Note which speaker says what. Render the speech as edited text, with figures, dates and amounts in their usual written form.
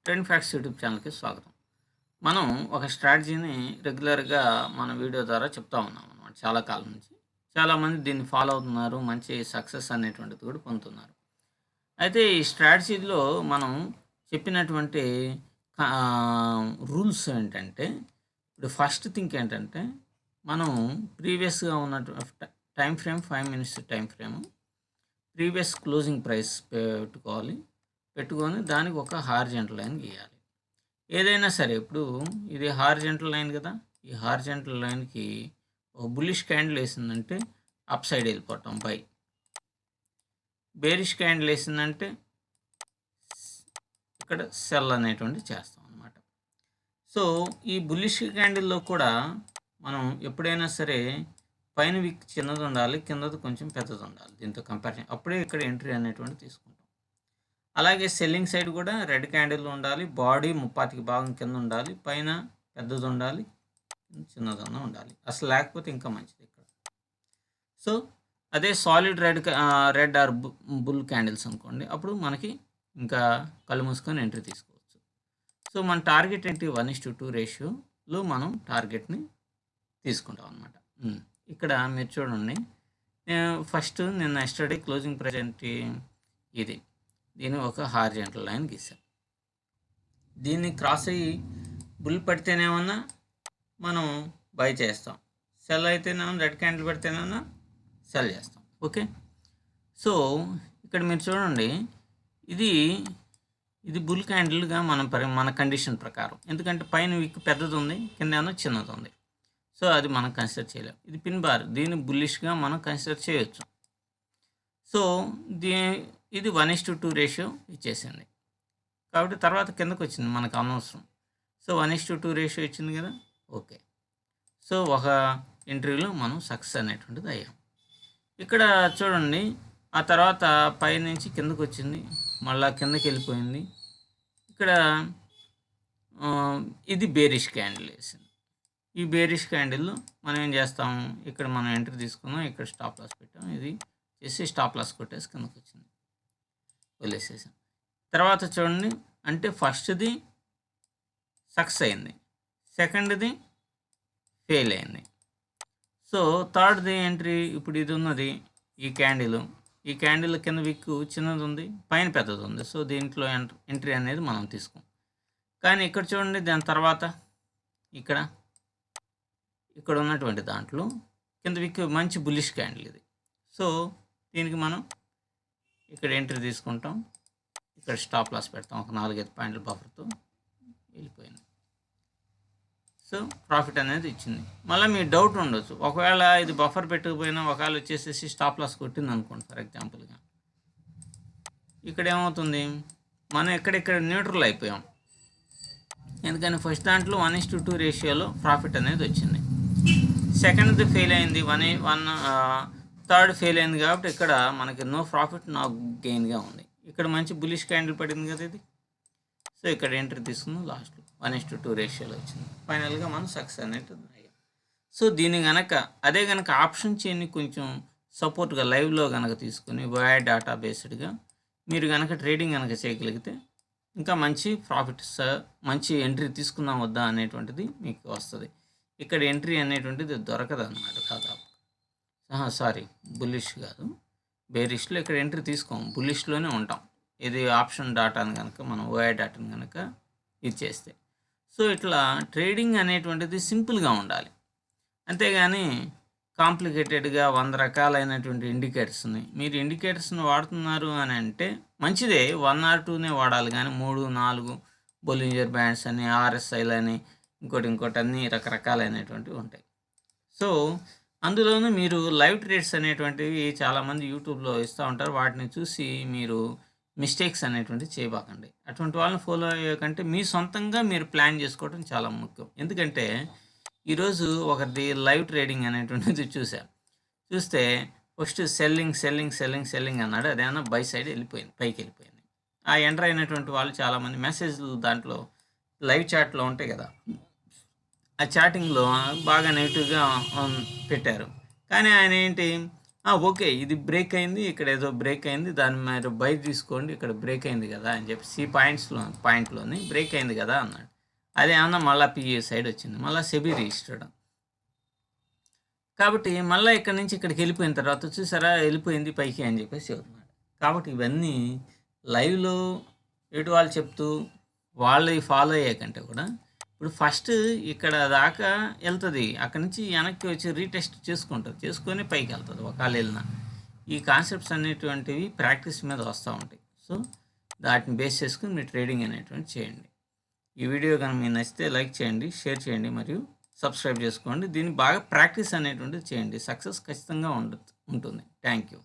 Speaker 1: Trend facts YouTube ఛానల్కి స్వాగతం. మనం ఒక స్ట్రాటజీని రెగ్యులర్గా మన వీడియో ద్వారా చెప్తా ఉన్నాం అనమాట చాలా కాలం నుంచి. చాలామంది దీన్ని ఫాలో అవుతున్నారు, మంచి సక్సెస్ అనేటువంటిది కూడా పొందుతున్నారు. అయితే ఈ స్ట్రాటజీలో మనం చెప్పినటువంటి రూల్స్ ఏంటంటే, ఇప్పుడు ఫస్ట్ థింక్ ఏంటంటే, మనం ప్రీవియస్గా ఉన్నటువంటి time frame 5 minutes time frame, previous closing price పెట్టుకొని దానికి ఒక హారిజంటల్ లైన్ గీయాలి. ఏదైనా సరే ఇప్పుడు ఇది హారిజంటల్ లైన్ కదా, ఈ హారిజంటల్ లైన్కి ఒక బుల్లిష్ క్యాండిల్ వేసిందంటే అప్ సైడ్ వెళ్ళిపోవటం బై, బేరిష్ క్యాండిల్ వేసిందంటే ఇక్కడ సెల్ అనేటువంటి చేస్తాం అనమాట. సో ఈ బుల్లిష్ క్యాండిల్లో కూడా మనం ఎప్పుడైనా సరే పైన విక్ చిన్నది ఉండాలి, కిందది కొంచెం పెద్దది ఉండాలి, దీంతో కంపారిజన్ అప్పుడే ఇక్కడ ఎంట్రీ అనేటువంటి తీసుకుంటాం. అలాగే సెల్లింగ్ సైడ్ కూడా రెడ్ క్యాండిల్ ఉండాలి, బాడీ ముప్పాతికి భాగం కింద ఉండాలి, పైన పెద్దది ఉండాలి, చిన్నదన్నా ఉండాలి, అసలు లేకపోతే ఇంకా మంచిది ఇక్కడ. సో అదే solid red or bull candles అనుకోండి, అప్పుడు మనకి ఇంకా కళ్ళు మూసుకొని ఎంట్రీ తీసుకోవచ్చు. సో మన టార్గెట్ ఏంటి, 1:2 రేషియోలో మనం టార్గెట్ని తీసుకుంటాం అనమాట. ఇక్కడ మీరు చూడండి, ఫస్ట్ నిన్న ఎస్టర్డే క్లోజింగ్ ప్రైస్ ఏంటి, ఇది, దీన్ని ఒక హారిజంటల్ లైన్ గీసాం. దీన్ని క్రాస్ అయ్యి బుల్ పడితేనేమన్నా మనం బై చేస్తాం, సెల్ అయితేనేమన్నా రెడ్ క్యాండిల్ పడితేనేమన్నా సెల్ చేస్తాం. ఓకే, సో ఇక్కడ మీరు చూడండి, ఇది బుల్ క్యాండిల్గా మన కండిషన్ ప్రకారం, ఎందుకంటే పైన విక్ పెద్దది ఉంది, కింద ఏమో చిన్నది ఉంది, సో అది మనం కన్సిడర్ చేయలేం. ఇది పిన్ బార్, దీన్ని బుల్లిష్గా మనం కన్సిడర్ చేయొచ్చు. సో ఇది 1:2 రేషియో ఇచ్చేసింది కాబట్టి తర్వాత కిందకు వచ్చింది, మనకు అనవసరం. సో 1:2 రేషియో ఇచ్చింది కదా, ఓకే. సో ఒక ఎంట్రీలో మనం సక్సెస్ అనేటువంటిది అయ్యాం. ఇక్కడ చూడండి, ఆ తర్వాత పై నుంచి కిందకు వచ్చింది, మళ్ళా కిందకి వెళ్ళిపోయింది. ఇక్కడ ఇది బేరిష్ క్యాండిల్ వేసింది. ఈ బేరిష్ క్యాండిల్లో మనం ఏం చేస్తాము, ఇక్కడ మనం ఎంట్రీ తీసుకున్నాం, ఇక్కడ స్టాప్ లాస్ పెట్టాం, ఇది చేసి స్టాప్ లాస్ కొట్టేసి కిందకు వచ్చింది, వదిలేసేసాం. తర్వాత చూడండి, అంటే ఫస్ట్ది సక్సెస్ అయింది, సెకండ్ది ఫెయిల్ అయింది. సో థర్డ్ది ఎంట్రీ, ఇప్పుడు ఇది ఉన్నది, ఈ క్యాండిల్ కింద విక్ చిన్నది ఉంది, పైన పెద్దది ఉంది, సో దీంట్లో ఎంట్రీ అనేది మనం తీసుకోం. కానీ ఇక్కడ చూడండి, దాని తర్వాత ఇక్కడ ఉన్నటువంటి దాంట్లో కింద విక్ మంచి బుల్లిష్ క్యాండిల్ ఇది, సో దీనికి మనం ఇక్కడ ఎంట్రీ తీసుకుంటాం, ఇక్కడ స్టాప్ లాస్ పెడతాం, ఒక 4-5 పాయింట్ల బఫర్తో వెళ్ళిపోయింది. సో ప్రాఫిట్ అనేది ఇచ్చింది. మళ్ళీ మీ డౌట్ ఉండొచ్చు, ఒకవేళ ఇది బఫర్ పెట్టకపోయినా ఒకవేళ వచ్చేసేసి స్టాప్ లాస్ కొట్టింది అనుకోండి, ఫర్ ఎగ్జాంపుల్గా, ఇక్కడ ఏమవుతుంది, మనం ఇక్కడ న్యూట్రల్ అయిపోయాం. ఎందుకని ఫస్ట్ దాంట్లో 1:2 రేషియోలో ప్రాఫిట్ అనేది వచ్చింది, సెకండ్ది ఫెయిల్ అయింది, థర్డ్ ఫెయిల్ అయింది, కాబట్టి ఇక్కడ మనకి నో ప్రాఫిట్ నో గెయిన్గా ఉంది. ఇక్కడ మంచి బులిష్ క్యాండిల్ పడింది కదా ఇది, సో ఇక్కడ ఎంట్రీ తీసుకున్నాం, లాస్ట్లో 1:2 రేషియోలో వచ్చింది, ఫైనల్గా మనం సక్సెస్ అనేది అయ్యాం. సో దీన్ని అదే కనుక ఆప్షన్ చైన్ని కొంచెం సపోర్ట్గా లైవ్లో కనుక తీసుకుని వైర్ డేటా బేస్డ్గా మీరు కనుక ట్రేడింగ్ కనుక చేయగలిగితే ఇంకా మంచి ప్రాఫిట్స్, మంచి ఎంట్రీ తీసుకుందాం వద్దా అనేటువంటిది మీకు వస్తుంది. ఇక్కడ ఎంట్రీ అనేటువంటిది దొరకదు అన్నమాట, దాదాపు. సారీ, బుల్లిష్ కాదు, బేరిష్లో ఇక్కడ ఎంట్రీ తీసుకోము, బుల్లిష్లోనే ఉంటాం. ఇది ఆప్షన్ డాటాను కనుక మనం ఓఐ డాటాను కనుక ఇది చేస్తే. సో ఇట్లా ట్రేడింగ్ అనేటువంటిది సింపుల్గా ఉండాలి, అంతేగాని కాంప్లికేటెడ్గా 100 రకాలైనటువంటి ఇండికేటర్స్ని మీరు ఇండికేటర్స్ని వాడుతున్నారు అని అంటే మంచిదే, 1 or 2నే వాడాలి, కానీ 3, 4 బొలింజర్ బ్యాండ్స్ అని, ఆర్ఎస్ఐలు అని, ఇంకోటి అన్ని రకరకాలైనటువంటివి ఉంటాయి. సో అందులోనూ మీరు లైవ్ ట్రేడ్స్ అనేటువంటివి చాలామంది యూట్యూబ్లో ఇస్తూ ఉంటారు, వాటిని చూసి మీరు మిస్టేక్స్ అనేటువంటివి చేయబాకండి. అటువంటి వాళ్ళని ఫాలో అయ్యేకంటే మీ సొంతంగా మీరు ప్లాన్ చేసుకోవడం చాలా ముఖ్యం. ఎందుకంటే ఈరోజు ఒకటి లైవ్ ట్రేడింగ్ అనేటువంటిది చూస్తే ఫస్ట్ సెల్లింగ్ అన్నాడు, అదేమన్నా బై సైడ్ వెళ్ళిపోయింది, పైకి వెళ్ళిపోయింది. ఆ ఎంటర్ అయినటువంటి వాళ్ళు చాలామంది మెసేజ్లు దాంట్లో లైవ్ చాట్లో ఉంటాయి కదా, ఆ చాటింగ్లో బాగా నెగిటివ్గా పెట్టారు. కానీ ఆయన ఏంటి, ఓకే. ఇది బ్రేక్ అయింది. ఇక్కడ ఏదో బ్రేక్ అయింది. దాన్ని మీరు బై తీసుకోండి. ఇక్కడ బ్రేక్ అయింది కదా అని చెప్పి పాయింట్లోని బ్రేక్ అయింది కదా అన్నాడు. అదేమన్నా మళ్ళీ పిఏ సైడ్ వచ్చింది. మళ్ళీ సెబీ రిజిస్టర్డ్. కాబట్టి మళ్ళీ ఇక్కడి నుంచి ఇక్కడికి వెళ్ళిపోయిన తర్వాత చూసారా వెళ్ళిపోయింది పైకి అని చెప్పేసి చెబుతున్నాడు. కాబట్టి ఇవన్నీ లైవ్లో ఎటు వాళ్ళు చెప్తూ వాళ్ళు ఫాలో అయ్యే కంటే కూడా ఇప్పుడు ఫస్ట్ ఇక్కడ దాకా వెళ్తుంది, అక్కడి నుంచి వెనక్కి వచ్చి రీటెస్ట్ చేసుకుంటుంది, చేసుకొని పైకి వెళ్తుంది ఒకవేళ వెళ్ళినా. ఈ కాన్సెప్ట్స్ అనేటువంటివి ప్రాక్టీస్ మీద వస్తూ ఉంటాయి. సో వాటిని బేస్ చేసుకుని మీరు ట్రేడింగ్ అనేటువంటి చేయండి. ఈ వీడియో కనుక మీకు నచ్చితే లైక్ చేయండి, షేర్ చేయండి మరియు సబ్స్క్రైబ్ చేసుకోండి. దీన్ని బాగా ప్రాక్టీస్ అనేటువంటిది చేయండి. సక్సెస్ ఖచ్చితంగా ఉంటుంది. Thank you.